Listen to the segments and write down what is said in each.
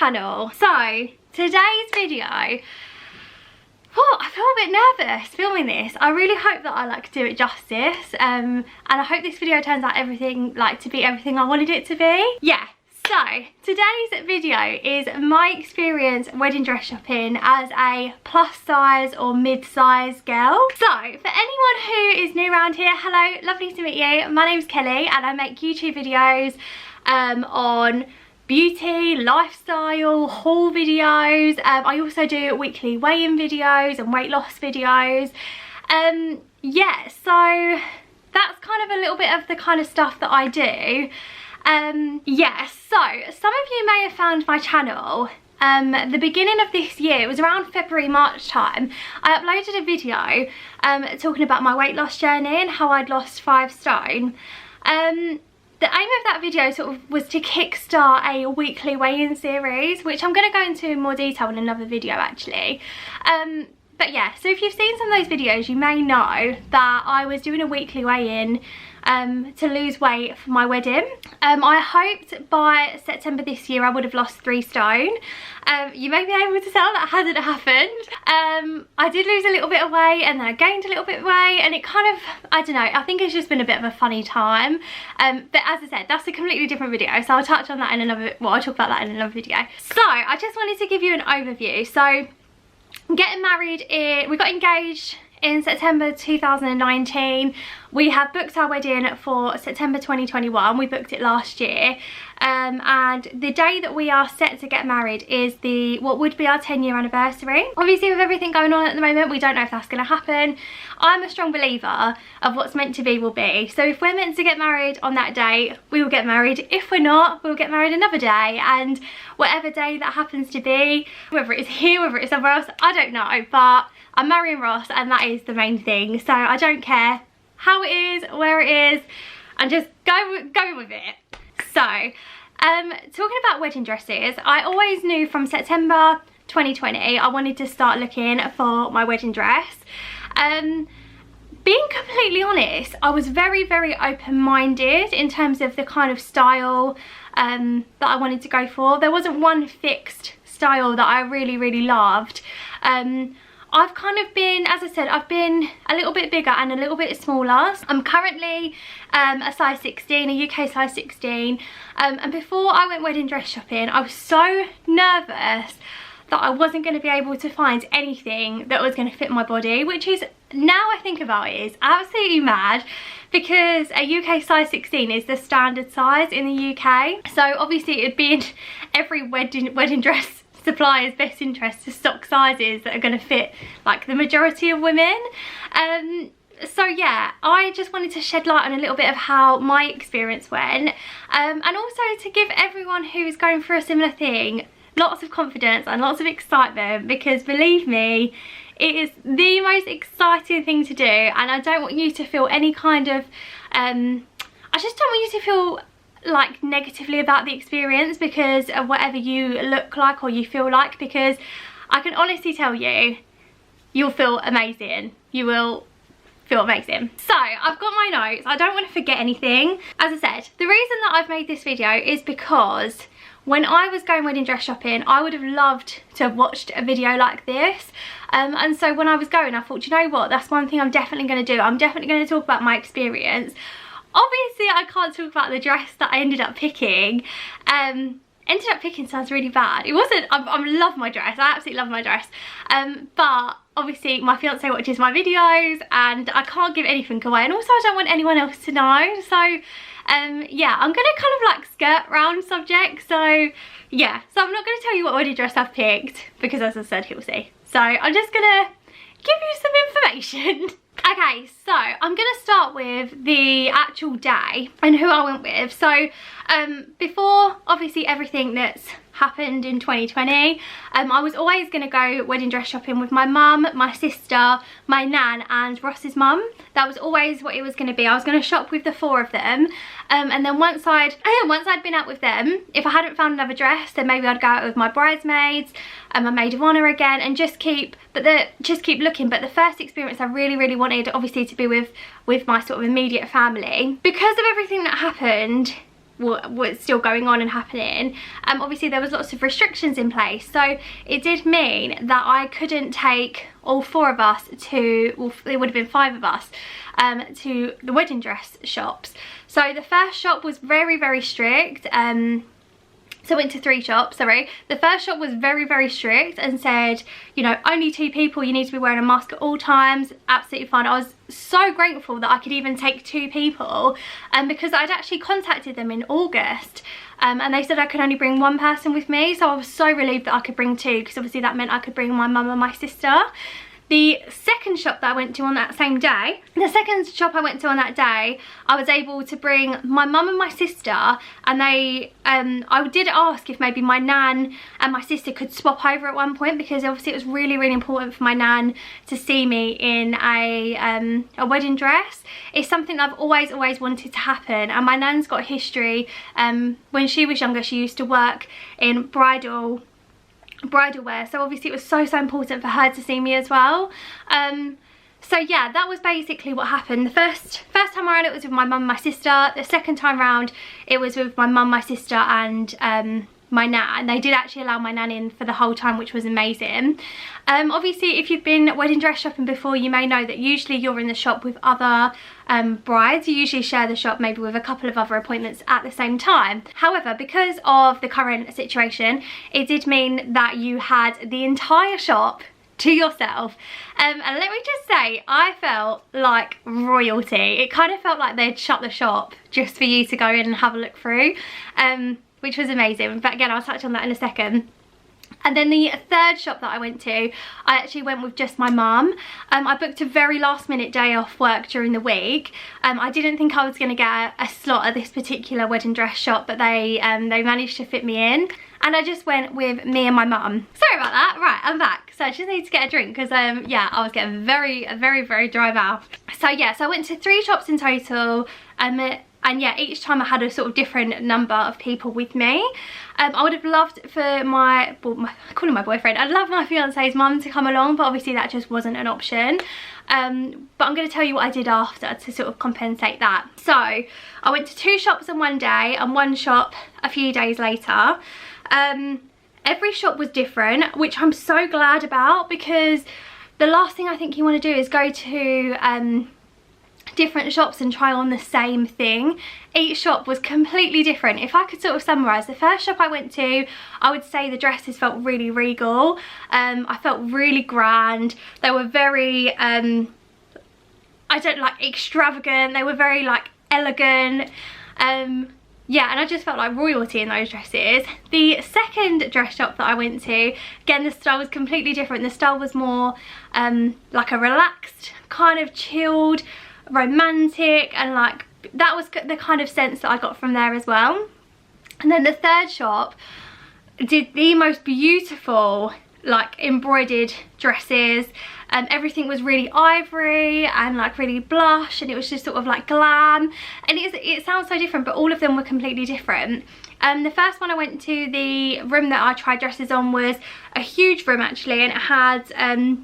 channel. So today's video, oh, I feel a bit nervous filming this. I really hope that I do it justice, and I hope this video turns out everything to be everything I wanted it to be. Yeah. So today's video is my experience wedding dress shopping as a plus size or mid-size girl. So for anyone who is new around here, hello, lovely to meet you. My name's Kelly and I make YouTube videos on beauty, lifestyle, haul videos. I also do weekly weigh-in videos and weight loss videos. Yeah, so that's kind of a little bit of the kind of stuff that I do. Yeah, so some of you may have found my channel the beginning of this year. It was around February, March time. I uploaded a video talking about my weight loss journey and how I'd lost 5 stone. The aim of that video sort of was to kickstart a weekly weigh-in series, which I'm going to go into in more detail in another video actually. But yeah, so if you've seen some of those videos, you may know that I was doing a weekly weigh-in to lose weight for my wedding. I hoped by September this year I would have lost 3 stone. You may be able to tell that hasn't happened. I did lose a little bit of weight and then I gained a little bit of weight, and it kind of, I don't know, I think it's just been a bit of a funny time. But as I said, that's a completely different video, so I'll touch on that in another, well, I'll talk about that in another video. So I just wanted to give you an overview. So getting married we got engaged in September 2019. We have booked our wedding for September 2021. We booked it last year. And the day that we are set to get married is what would be our 10-year anniversary. Obviously with everything going on at the moment, we don't know if that's going to happen. I'm a strong believer of what's meant to be will be. So if we're meant to get married on that day, we will get married. If we're not, we'll get married another day. And whatever day that happens to be, whether it's here, whether it's somewhere else, I don't know. But I'm marrying Ross and that is the main thing. So I don't care how it is, where it is, and just go with it. So, talking about wedding dresses, I always knew from September 2020 I wanted to start looking for my wedding dress. Being completely honest, I was very, very open-minded in terms of the kind of style that I wanted to go for. There wasn't one fixed style that I really, really loved. I've kind of been, as I said, I've been a little bit bigger and a little bit smaller. I'm currently a size 16, a UK size 16. And before I went wedding dress shopping, I was so nervous that I wasn't going to be able to find anything that was going to fit my body, which is, now I think about it, is absolutely mad, because a UK size 16 is the standard size in the UK. So obviously it'd be in every wedding dress supplier's best interest to stock sizes that are going to fit the majority of women. So yeah, I just wanted to shed light on a little bit of how my experience went, and also to give everyone who is going through a similar thing lots of confidence and lots of excitement, because believe me, it is the most exciting thing to do. And I don't want you to feel any kind of I just don't want you to feel negatively about the experience because of whatever you look like or you feel like, because I can honestly tell you, you'll feel amazing. You will feel amazing. So I've got my notes. I don't want to forget anything. As I said, the reason that I've made this video is because when I was going wedding dress shopping, I would have loved to have watched a video like this. And so when I was going, I thought, you know what, that's one thing I'm definitely going to do. I'm definitely going to talk about my experience. Obviously I can't talk about the dress that I ended up picking. Ended up picking sounds really bad. It wasn't, I love my dress, I absolutely love my dress. But obviously my fiance watches my videos and I can't give anything away, and also I don't want anyone else to know. So yeah, I'm gonna kind of skirt round subject. So yeah, so I'm not gonna tell you what wedding dress I've picked, because as I said, he'll see. So I'm just gonna give you some information. Okay, so I'm going to start with the actual day and who I went with. So before obviously everything that's happened in 2020, I was always going to go wedding dress shopping with my mum, my sister, my nan and Ross's mum. That was always what it was going to be. I was going to shop with the 4 of them, and then once I'd been out with them, if I hadn't found another dress, then maybe I'd go out with my bridesmaids and my maid of honour again, and just keep looking. But the first experience I really wanted obviously to be with my sort of immediate family. Because of everything that happened, what's still going on and happening, obviously there was lots of restrictions in place, so it did mean that I couldn't take all 4 of us to, well, it would have been 5 of us, to the wedding dress shops. So the first shop was very, very strict. So I went to 3 shops, sorry. The first shop was very, very strict and said, you know, only 2 people, you need to be wearing a mask at all times. Absolutely fine. I was so grateful that I could even take 2 people, because I'd actually contacted them in August, and they said I could only bring 1 person with me. So I was so relieved that I could bring 2, because obviously that meant I could bring my mum and my sister. The second shop that I went to on that same day, I was able to bring my mum and my sister, and I did ask if maybe my nan and my sister could swap over at one point, because obviously it was really, really important for my nan to see me in a wedding dress. It's something that I've always wanted to happen, and my nan's got a history. When she was younger, she used to work in bridal wear, so obviously it was so important for her to see me as well. So yeah, that was basically what happened. The first time around it was with my mum and my sister. The second time round it was with my mum, my sister and my nan. They did actually allow my nan in for the whole time, which was amazing. Obviously if you've been wedding dress shopping before, you may know that usually you're in the shop with other brides. You usually share the shop maybe with a couple of other appointments at the same time. However, because of the current situation, it did mean that you had the entire shop to yourself, and let me just say, I felt like royalty. It kind of felt like they'd shut the shop just for you to go in and have a look through, which was amazing. But again, I'll touch on that in a second. And then the third shop that I went to, I actually went with just my mum. I booked a very last minute day off work during the week. I didn't think I was going to get a slot at this particular wedding dress shop, but they managed to fit me in. And I just went with me and my mum. Sorry about that. Right, I'm back. So I just need to get a drink because yeah, I was getting a very dry mouth. So yeah, so I went to 3 shops in total. And yeah, each time I had a sort of different number of people with me. I would have loved for I call him my boyfriend. I'd love my fiance's mum to come along, but obviously that just wasn't an option. But I'm going to tell you what I did after to sort of compensate that. So I went to 2 shops on one day and 1 shop a few days later. Every shop was different, which I'm so glad about, because the last thing I think you want to do is go to different shops and try on the same thing. Each shop was completely different. If I could sort of summarise, the first shop I went to, I would say the dresses felt really regal. I felt really grand. They were very extravagant. They were very like elegant. Yeah, and I just felt like royalty in those dresses. The second dress shop that I went to, again, the style was completely different. The style was more like a relaxed, kind of chilled, romantic, and like that was the kind of sense that I got from there as well. And then the third shop did the most beautiful like embroidered dresses, and everything was really ivory and like really blush, and it was just sort of like glam, and it sounds so different, but all of them were completely different. The first one I went to, the room that I tried dresses on, was a huge room actually, and it had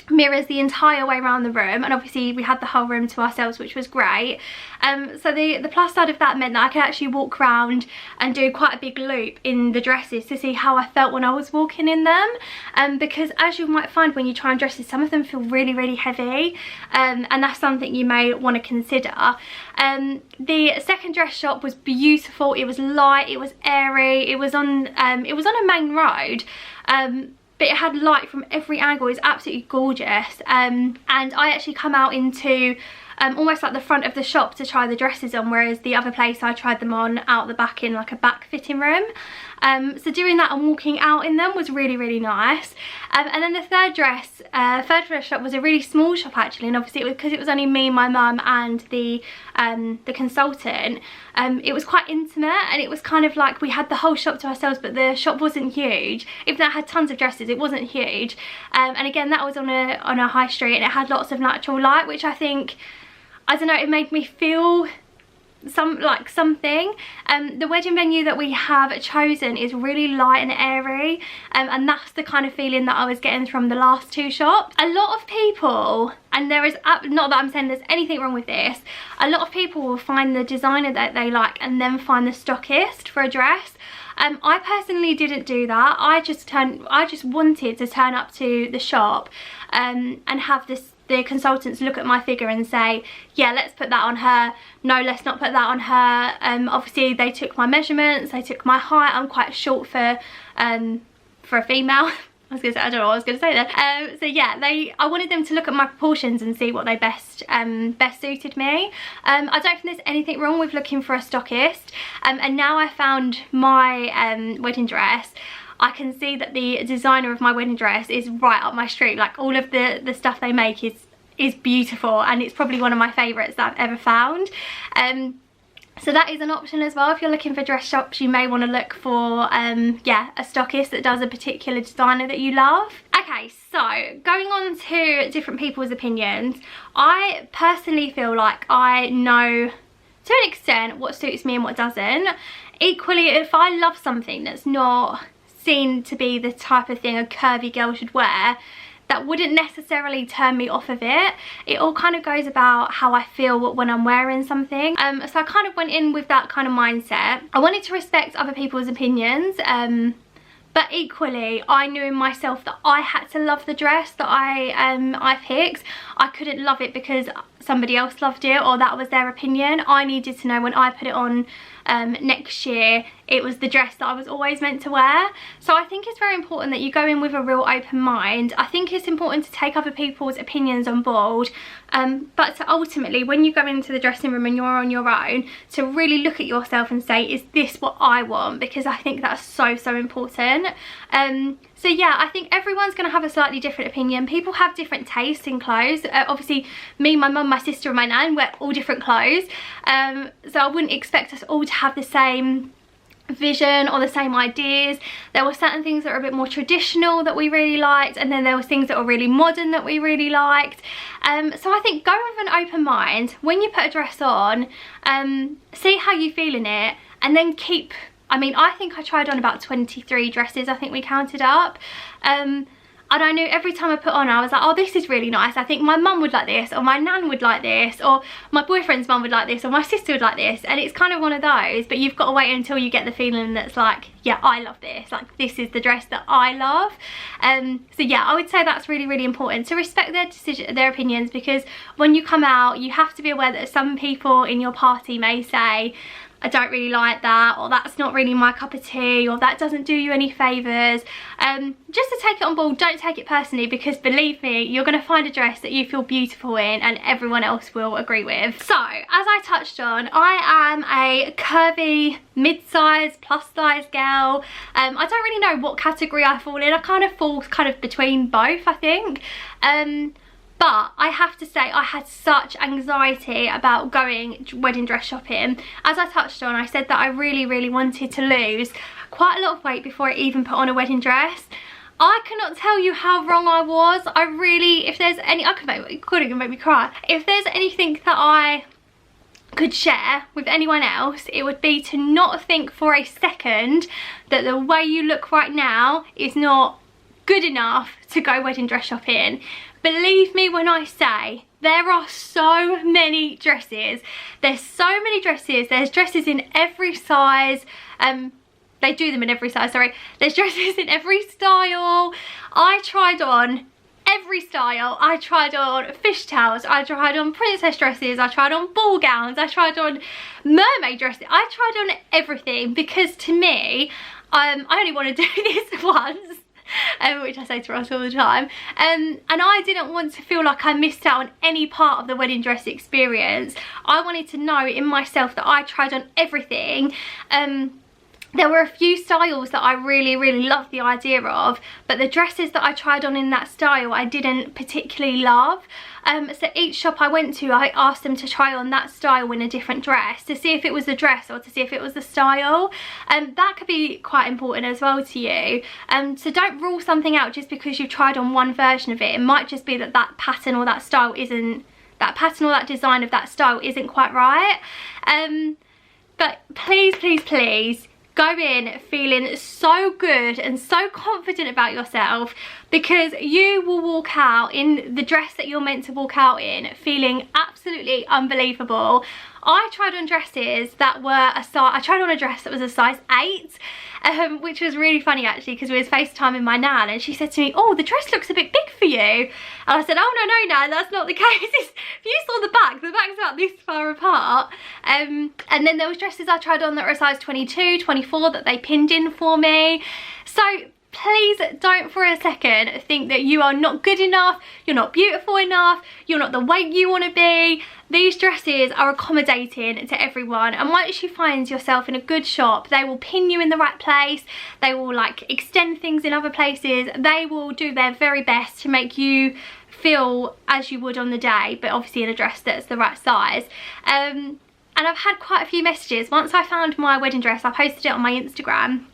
mirrors the entire way around the room, and obviously we had the whole room to ourselves, which was great. So the plus side of that meant that I could actually walk around and do quite a big loop in the dresses to see how I felt when I was walking in them, because as you might find when you try on dresses, some of them feel really heavy, and that's something you may want to consider. The second dress shop was beautiful. It was light, it was airy, it was on a main road, but it had light from every angle. It was absolutely gorgeous. And I actually come out into almost like the front of the shop to try the dresses on, whereas the other place I tried them on out the back in like a back fitting room. So doing that and walking out in them was really nice. And then the third dress shop was a really small shop actually, and obviously it was because it was only me, my mum and the consultant. It was quite intimate, and it was kind of like we had the whole shop to ourselves, but the shop wasn't huge. Even though it had tons of dresses, it wasn't huge. And again, that was on a high street, and it had lots of natural light, which I think, I don't know, it made me feel something. The wedding venue that we have chosen is really light and airy, and that's the kind of feeling that I was getting from the last two shops. A lot of people, and there is, not that I'm saying there's anything wrong with this, a lot of people will find the designer that they like and then find the stockist for a dress. I personally didn't do that. I just wanted to turn up to the shop and have the consultants look at my figure and say, yeah, let's put that on her, no, let's not put that on her. Obviously they took my measurements, they took my height. I'm quite short for a female. I was gonna say, I don't know what I was gonna say there. So yeah, I wanted them to look at my proportions and see what they best suited me. I don't think there's anything wrong with looking for a stockist. And now I found my wedding dress, I can see that the designer of my wedding dress is right up my street. Like, all of the stuff they make is beautiful, and it's probably one of my favourites that I've ever found. So that is an option as well. If you're looking for dress shops, you may want to look for yeah, a stockist that does a particular designer that you love. Okay, so going on to different people's opinions, I personally feel like I know to an extent what suits me and what doesn't. Equally, if I love something that's not seen to be the type of thing a curvy girl should wear, that wouldn't necessarily turn me off of it. It all kind of goes about how I feel when I'm wearing something. So I kind of went in with that kind of mindset. I wanted to respect other people's opinions, but equally I knew in myself that I had to love the dress that I picked. I couldn't love it because somebody else loved it or that was their opinion. I needed to know when I put it on next year, it was the dress that I was always meant to wear. So I think it's very important that you go in with a real open mind. I think it's important to take other people's opinions on board, but to ultimately, when you go into the dressing room and you're on your own, to really look at yourself and say, is this what I want? Because I think that's so important. So yeah, I think everyone's going to have a slightly different opinion. People have different tastes in clothes. Obviously me, my mum, my sister and my nan wear all different clothes, so I wouldn't expect us all to have the same vision or the same ideas. There were certain things that were a bit more traditional that we really liked, and then there were things that were really modern that we really liked. So I think go with an open mind. When you put a dress on, see how you feel in it, and then keep, I mean, I think I tried on about 23 dresses, I think we counted up. And I knew every time I put on, I was like, oh, this is really nice. I think my mum would like this, or my nan would like this, or my boyfriend's mum would like this, or my sister would like this. And it's kind of one of those, but you've got to wait until you get the feeling that's like, yeah, I love this. Like, this is the dress that I love. So yeah, I would say that's really important, to respect their decision, their opinions, because when you come out, you have to be aware that some people in your party may say, I don't really like that, or that's not really my cup of tea, or that doesn't do you any favours. Just to take it on board, don't take it personally, because believe me, you're going to find a dress that you feel beautiful in and everyone else will agree with. So, as I touched on, I am a curvy, mid-size, plus-size girl. I don't really know what category I fall in. I kind of fall between both, I think. But I have to say, I had such anxiety about going wedding dress shopping. As I touched on, I said that I really wanted to lose quite a lot of weight before I even put on a wedding dress. I cannot tell you how wrong I was. I really, if there's any, it could even make me cry. If there's anything that I could share with anyone else, it would be to not think for a second that the way you look right now is not good enough to go wedding dress shopping. Believe me when I say, there are so many dresses. There's so many dresses. There's dresses in every size. They do them in every size, sorry. There's dresses in every style. I tried on every style. I tried on fishtowels. I tried on princess dresses. I tried on ball gowns. I tried on mermaid dresses. I tried on everything, because to me, I only want to do this once. Which I say to Ross all the time, and I didn't want to feel like I missed out on any part of the wedding dress experience. I wanted to know in myself that I tried on everything. There were a few styles that I really loved the idea of, but the dresses that I tried on in that style I didn't particularly love. So each shop I went to, I asked them to try on that style in a different dress to see if it was the dress or to see if it was the style. That could be quite important as well to you. So don't rule something out just because you tried on one version of it. It might just be that that pattern or that style isn't that pattern or that design of that style isn't quite right. But please, please, please go in feeling so good and so confident about yourself, because you will walk out in the dress that you're meant to walk out in feeling absolutely unbelievable. I tried on dresses that were I tried on a dress that was a size 8, which was really funny actually, because we was FaceTiming my nan and she said to me, oh, the dress looks a bit big for you. And I said, oh no, nan, that's not the case. If you saw the back's about this far apart. And then there was dresses I tried on that were a size 22, 24 that they pinned in for me. So please don't for a second think that you are not good enough, you're not beautiful enough, you're not the weight you want to be. These dresses are accommodating to everyone, and once you find yourself in a good shop, they will pin you in the right place, they will like extend things in other places, they will do their very best to make you feel as you would on the day, but obviously in a dress that's the right size. And I've had quite a few messages. Once I found my wedding dress, I posted it on my Instagram,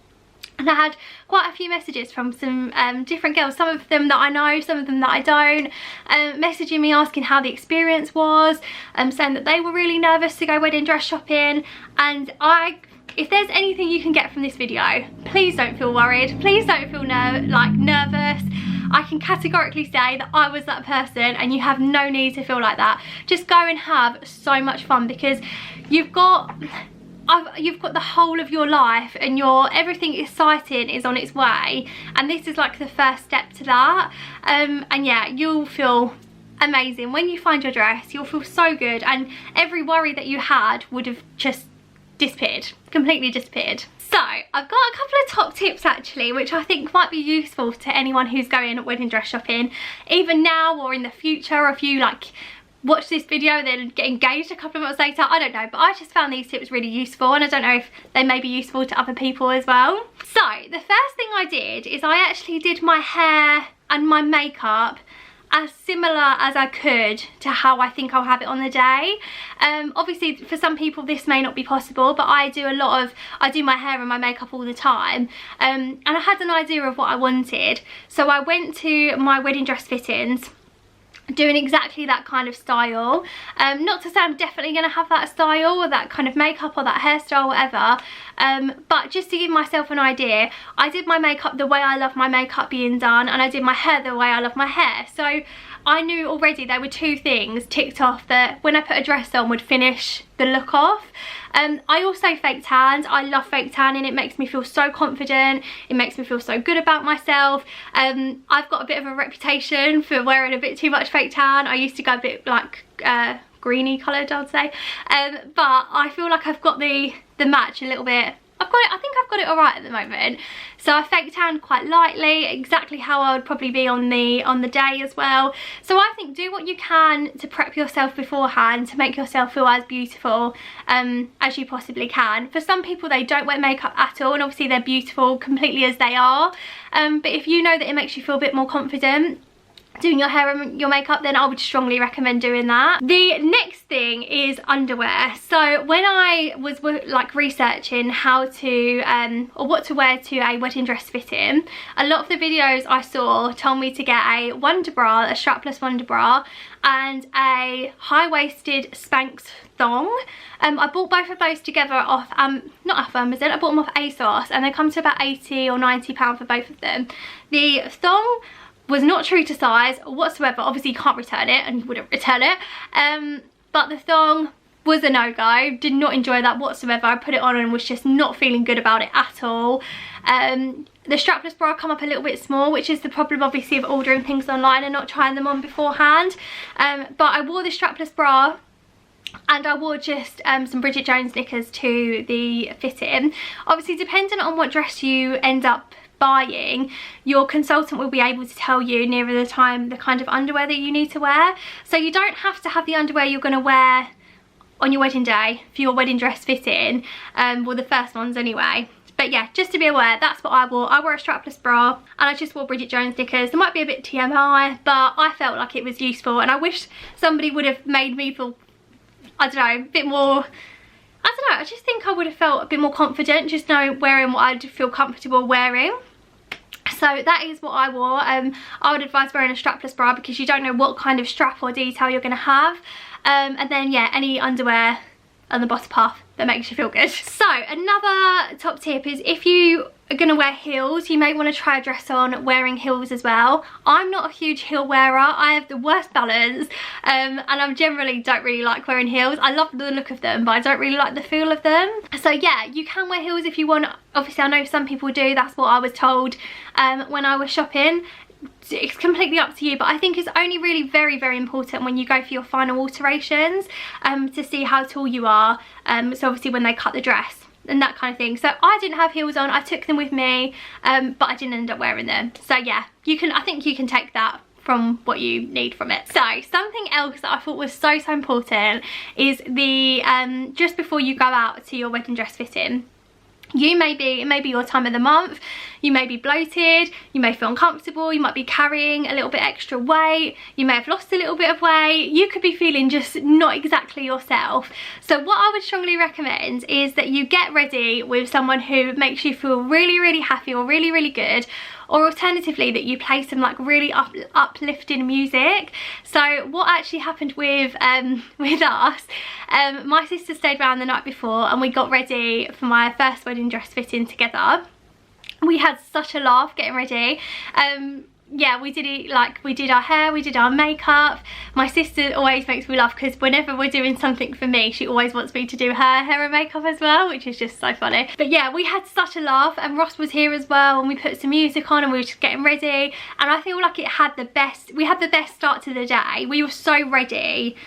and I had quite a few messages from some different girls, some of them that I know, some of them that I don't, messaging me asking how the experience was, saying that they were really nervous to go wedding dress shopping. And if there's anything you can get from this video, please don't feel worried, please don't feel nervous. I can categorically say that I was that person, and you have no need to feel like that. Just go and have so much fun, because you've got the whole of your life, and everything exciting is on its way, and this is like the first step to that. And yeah, you'll feel amazing when you find your dress. You'll feel so good, and every worry that you had would have just disappeared, completely disappeared. So I've got a couple of top tips actually, which I think might be useful to anyone who's going wedding dress shopping, either now or in the future, or if you like watch this video and then get engaged a couple of months later, I don't know. But I just found these tips really useful, and I don't know if they may be useful to other people as well. So the first thing I did is I actually did my hair and my makeup as similar as I could to how I think I'll have it on the day. Obviously for some people this may not be possible, but I do my hair and my makeup all the time, and I had an idea of what I wanted, so I went to my wedding dress fittings doing exactly that kind of style. Not to say I'm definitely going to have that style or that kind of makeup or that hairstyle, whatever, but just to give myself an idea, I did my makeup the way I love my makeup being done, and I did my hair the way I love my hair. So I knew already there were two things ticked off that when I put a dress on would finish the look off. I also fake tanned. I love fake tanning. It makes me feel so confident. It makes me feel so good about myself. I've got a bit of a reputation for wearing a bit too much fake tan. I used to go a bit like greeny coloured, I'd say. But I feel like I've got the match a little bit. I think I've got it alright at the moment. So I fake tanned quite lightly, exactly how I would probably be on the day as well. So I think do what you can to prep yourself beforehand to make yourself feel as beautiful as you possibly can. For some people, they don't wear makeup at all, and obviously they're beautiful completely as they are. But if you know that it makes you feel a bit more confident doing your hair and your makeup, then I would strongly recommend doing that. The next thing is underwear. So when I was like researching how to or what to wear to a wedding dress fitting, a lot of the videos I saw told me to get a wonder bra, a strapless wonder bra, and a high-waisted Spanx thong. I bought both of those together off not off Amazon, I bought them off ASOS, and they come to about £80 or £90 for both of them. The thong was not true to size whatsoever. Obviously you can't return it, and you wouldn't return it, but the thong was a no-go. Did not enjoy that whatsoever. I put it on and was just not feeling good about it at all. The strapless bra come up a little bit small, which is the problem obviously of ordering things online and not trying them on beforehand. But I wore the strapless bra, and I wore just some Bridget Jones knickers to the fitting. Obviously depending on what dress you end up buying, your consultant will be able to tell you nearer the time the kind of underwear that you need to wear. So you don't have to have the underwear you're going to wear on your wedding day for your wedding dress fitting, well, the first ones anyway. But yeah, just to be aware, that's what I wore. I wore a strapless bra, and I just wore Bridget Jones knickers. They might be a bit TMI, but I felt like it was useful, and I wish somebody would have made me feel, I don't know, a bit more, I don't know, I just think I would have felt a bit more confident just wearing what I'd feel comfortable wearing. So that is what I wore. I would advise wearing a strapless bra because you don't know what kind of strap or detail you're going to have. And then yeah, any underwear on the bottom half that makes you feel good. So another top tip is if you are going to wear heels, you may want to try a dress on wearing heels as well. I'm not a huge heel wearer. I have the worst balance, and I generally don't really like wearing heels. I love the look of them, but I don't really like the feel of them. So yeah, you can wear heels if you want. Obviously I know some people do, that's what I was told when I was shopping. It's completely up to you, but I think it's only really very, very important when you go for your final alterations to see how tall you are. So obviously when they cut the dress and that kind of thing. So I didn't have heels on, I took them with me, but I didn't end up wearing them. So yeah, I think you can take that from what you need from it. So something else that I thought was so important is the just before you go out to your wedding dress fitting, it may be your time of the month, you may be bloated, you may feel uncomfortable, you might be carrying a little bit extra weight, you may have lost a little bit of weight, you could be feeling just not exactly yourself. So what I would strongly recommend is that you get ready with someone who makes you feel really, really happy or really, really good, or alternatively that you play some like really uplifting music. So what actually happened with us, my sister stayed around the night before and we got ready for my first wedding dress fitting together. We had such a laugh getting ready. Yeah, we did it, like we did our hair, we did our makeup. My sister always makes me laugh because whenever we're doing something for me, she always wants me to do her hair and makeup as well, which is just so funny. But yeah, we had such a laugh, and Ross was here as well, and we put some music on and we were just getting ready, and I feel like we had the best start to the day. We were so ready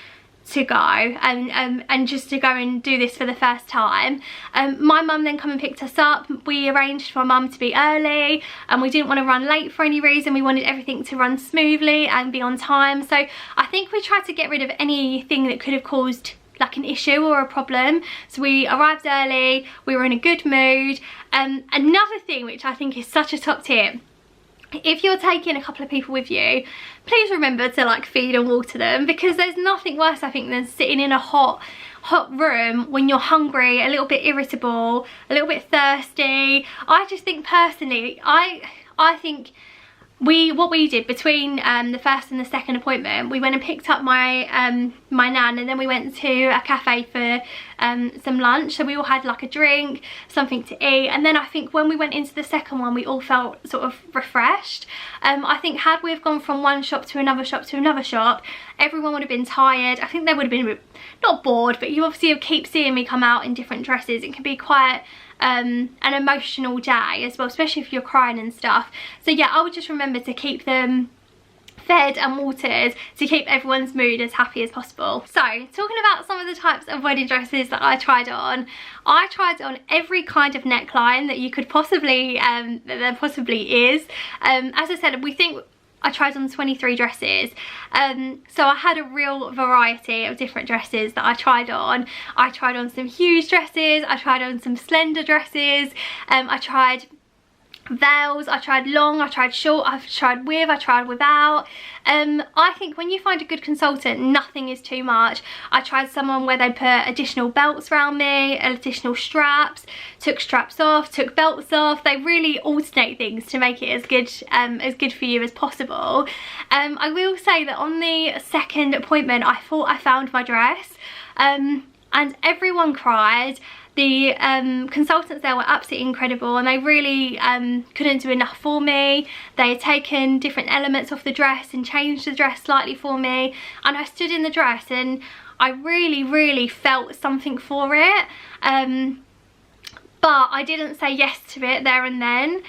to go and just to go and do this for the first time. My mum then come and picked us up. We arranged for my mum to be early, and we didn't want to run late for any reason. We wanted everything to run smoothly and be on time. So I think we tried to get rid of anything that could have caused like an issue or a problem. So we arrived early, we were in a good mood. Another thing which I think is such a top tip, if you're taking a couple of people with you, please remember to like feed and water them, because there's nothing worse I think than sitting in a hot room when you're hungry, a little bit irritable, a little bit thirsty. I just think personally, I think what we did between the first and the second appointment, we went and picked up my my nan, and then we went to a cafe for some lunch. So we all had like a drink, something to eat, and then I think when we went into the second one, we all felt sort of refreshed. I think had we have gone from one shop to another shop to another shop, everyone would have been tired. I think they would have been not bored, but you obviously keep seeing me come out in different dresses. It can be quite an emotional day as well, especially if you're crying and stuff. So yeah, I would just remember to keep them fed and watered to keep everyone's mood as happy as possible. So talking about some of the types of wedding dresses that I tried on every kind of neckline that you could possibly that there possibly is. As I said, I tried on 23 dresses, so I had a real variety of different dresses that I tried on. I tried on some huge dresses, I tried on some slender dresses, I tried veils, I tried long, I tried short, I've tried with, I tried without. I think when you find a good consultant, nothing is too much. I tried someone where they put additional belts around me, additional straps, took straps off, took belts off. They really alternate things to make it as good for you as possible. I will say that on the second appointment, I thought I found my dress, and everyone cried. The consultants there were absolutely incredible, and they really couldn't do enough for me. They had taken different elements off the dress and changed the dress slightly for me, and I stood in the dress and I really, really felt something for it. But I didn't say yes to it there and then.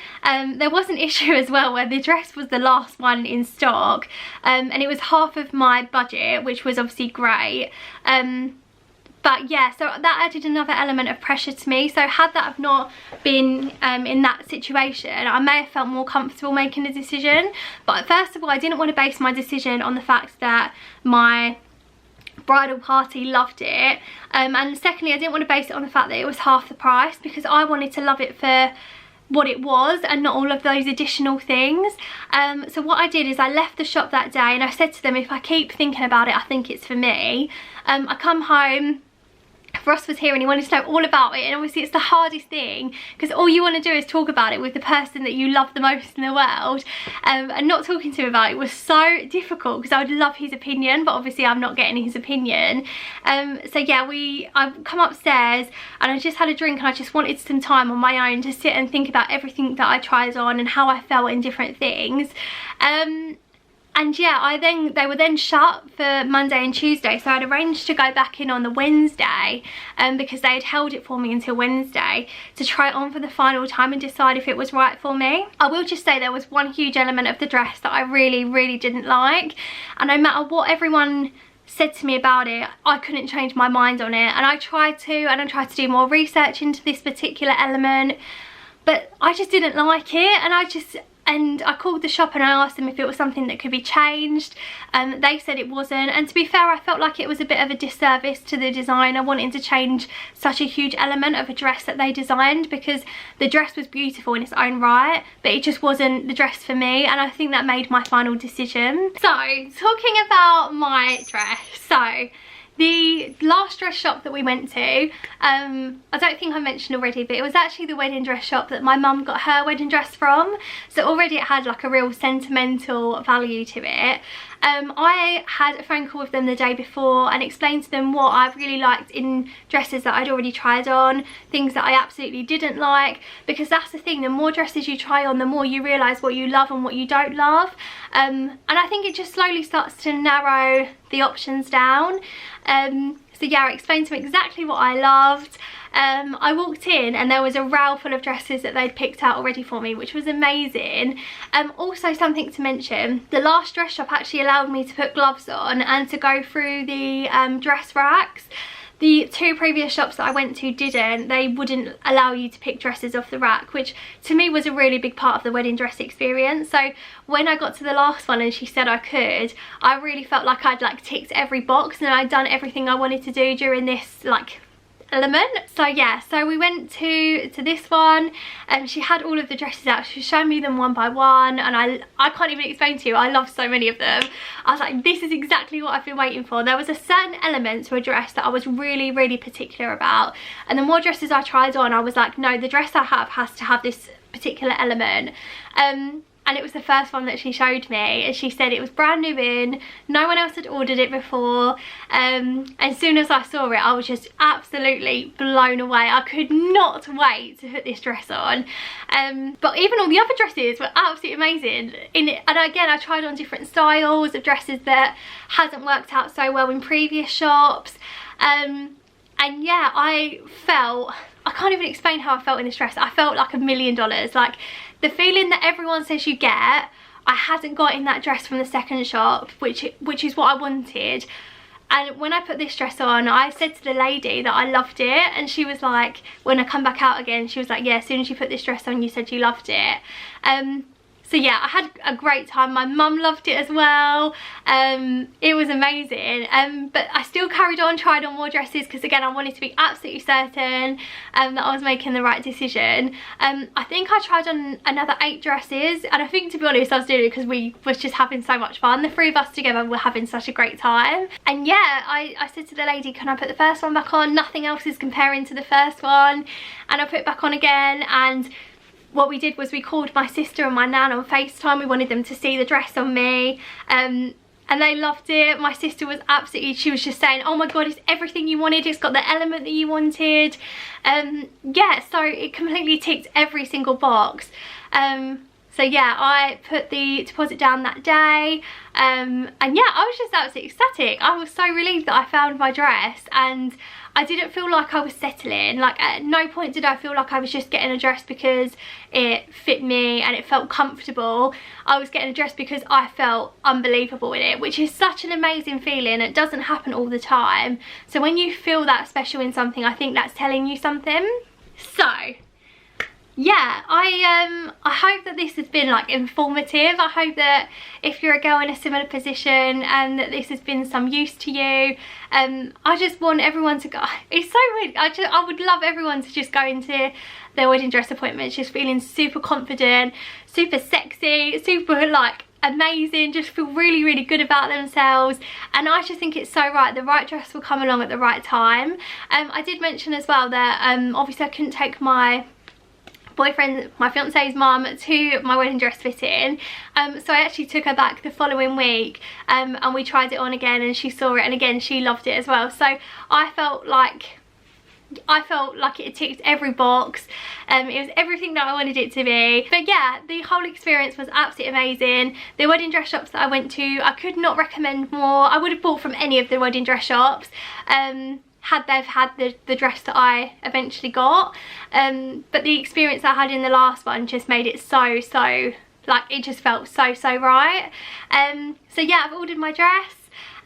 There was an issue as well where the dress was the last one in stock, and it was half of my budget, which was obviously great. But yeah, so that added another element of pressure to me. So had that have not been in that situation, I may have felt more comfortable making a decision. But first of all, I didn't want to base my decision on the fact that my bridal party loved it. And secondly, I didn't want to base it on the fact that it was half the price, because I wanted to love it for what it was and not all of those additional things. So what I did is I left the shop that day and I said to them, if I keep thinking about it, I think it's for me. I come home, Ross was here and he wanted to know all about it, and obviously it's the hardest thing because all you want to do is talk about it with the person that you love the most in the world, and not talking to him about it was so difficult because I would love his opinion, but obviously I'm not getting his opinion. So yeah, I've come upstairs and I just had a drink and I just wanted some time on my own to sit and think about everything that I tried on and how I felt in different things. And yeah, they were then shut for Monday and Tuesday, so I'd arranged to go back in on the Wednesday because they had held it for me until Wednesday to try it on for the final time and decide if it was right for me. I will just say there was one huge element of the dress that I really didn't like, and no matter what everyone said to me about it, I couldn't change my mind on it, and I tried to do more research into this particular element, but I just didn't like it, and I called the shop and I asked them if it was something that could be changed. They said it wasn't, and to be fair, I felt like it was a bit of a disservice to the designer wanting to change such a huge element of a dress that they designed, because the dress was beautiful in its own right, but it just wasn't the dress for me, and I think that made my final decision. So, talking about my dress, so the last dress shop that we went to, I don't think I mentioned already, but it was actually the wedding dress shop that my mum got her wedding dress from, so already it had like a real sentimental value to it. I had a phone call with them the day before and explained to them what I really liked in dresses that I'd already tried on, things that I absolutely didn't like, because that's the thing, the more dresses you try on, the more you realise what you love and what you don't love, and I think it just slowly starts to narrow the options down. So yeah, I explained to them exactly what I loved. I walked in and there was a row full of dresses that they'd picked out already for me, which was amazing. Also, something to mention, the last dress shop actually allowed me to put gloves on and to go through the dress racks. The two previous shops that I went to didn't. They wouldn't allow you to pick dresses off the rack, which to me was a really big part of the wedding dress experience. So when I got to the last one and she said I could, I really felt like I'd like ticked every box and I'd done everything I wanted to do during this like element. So yeah, so we went to this one and she had all of the dresses out. She was showing me them one by one, and I can't even explain to you, I love so many of them. I was like, this is exactly what I've been waiting for. There was a certain element to a dress that I was really particular about, and the more dresses I tried on, I was like, no, the dress I have has to have this particular element. And it was the first one that she showed me, and she said it was brand new in, no one else had ordered it before, and as soon as I saw it I was just absolutely blown away. I could not wait to put this dress on. But even all the other dresses were absolutely amazing in it, and again I tried on different styles of dresses that hasn't worked out so well in previous shops, and yeah, I can't even explain how I felt in this dress. I felt like $1 million. Like, the feeling that everyone says you get, I hadn't got in that dress from the second shop, which is what I wanted. And when I put this dress on, I said to the lady that I loved it, and she was like, when I come back out again, she was like, yeah, as soon as you put this dress on, you said you loved it. So yeah, I had a great time. My mum loved it as well. It was amazing. But I still carried on, tried on more dresses, because again, I wanted to be absolutely certain that I was making the right decision. I think I tried on another 8 dresses, and I think, to be honest, I was doing it because we was just having so much fun. The 3 of us together were having such a great time. And yeah, I said to the lady, can I put the first one back on? Nothing else is comparing to the first one. And I put it back on again, and what we did was we called my sister and my nan on FaceTime. We wanted them to see the dress on me, and they loved it. My sister was absolutely, she was just saying, oh my god, it's everything you wanted, it's got the element that you wanted. Yeah, so it completely ticked every single box. So yeah, I put the deposit down that day, and yeah, I was just absolutely ecstatic. I was so relieved that I found my dress, and I didn't feel like I was settling. Like, at no point did I feel like I was just getting a dress because it fit me and it felt comfortable. I was getting a dress because I felt unbelievable in it, which is such an amazing feeling. It doesn't happen all the time. So when you feel that special in something, I think that's telling you something. So yeah, I hope that this has been like informative. I hope that if you're a girl in a similar position and that this has been some use to you. I just want everyone to go, it's so weird, I would love everyone to just go into their wedding dress appointments just feeling super confident, super sexy, super like amazing, just feel really, really good about themselves. And I just think it's so right. The right dress will come along at the right time. I did mention as well that obviously I couldn't take my boyfriend, my fiance's mum, to my wedding dress fitting, so I actually took her back the following week, and we tried it on again, and she saw it, and again she loved it as well. So I felt like it ticked every box. It was everything that I wanted it to be. But yeah, the whole experience was absolutely amazing. The wedding dress shops that I went to, I could not recommend more. I would have bought from any of the wedding dress shops had they've had the dress that I eventually got. But the experience I had in the last one just made it so, like, it just felt so right. So yeah, I've ordered my dress.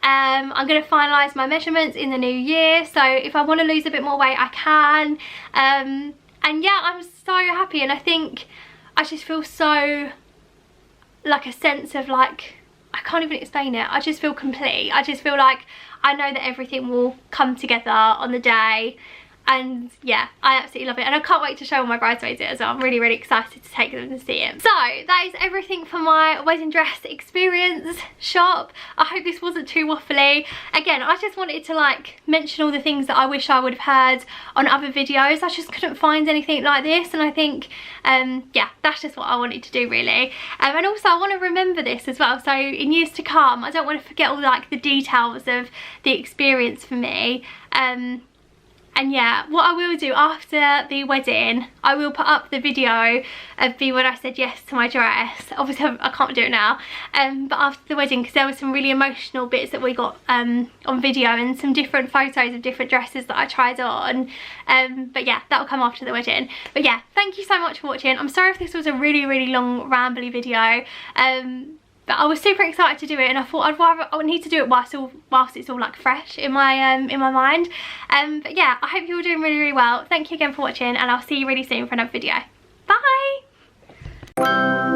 I'm going to finalise my measurements in the new year, so if I want to lose a bit more weight I can. And yeah, I'm so happy, and I think I just feel so, like, a sense of, like, I can't even explain it. I just feel complete. I just feel like I know that everything will come together on the day. And yeah, I absolutely love it, and I can't wait to show all my bridesmaids it as well. I'm really, really excited to take them to see it. So that is everything for my wedding dress experience shop. I hope this wasn't too waffly. Again, I just wanted to, like, mention all the things that I wish I would have heard on other videos. I just couldn't find anything like this, and I think yeah, that's just what I wanted to do, really. And also I want to remember this as well, so in years to come I don't want to forget all, like, the details of the experience for me. And yeah, what I will do after the wedding, I will put up the video of me when I said yes to my dress. Obviously I can't do it now, but after the wedding, because there were some really emotional bits that we got on video, and some different photos of different dresses that I tried on. But yeah, that will come after the wedding. But yeah, thank you so much for watching. I'm sorry if this was a really, really long rambly video. But I was super excited to do it, and I thought I would need to do it whilst it's all, like, fresh in my mind. But yeah, I hope you're all doing really, really well. Thank you again for watching, and I'll see you really soon for another video. Bye!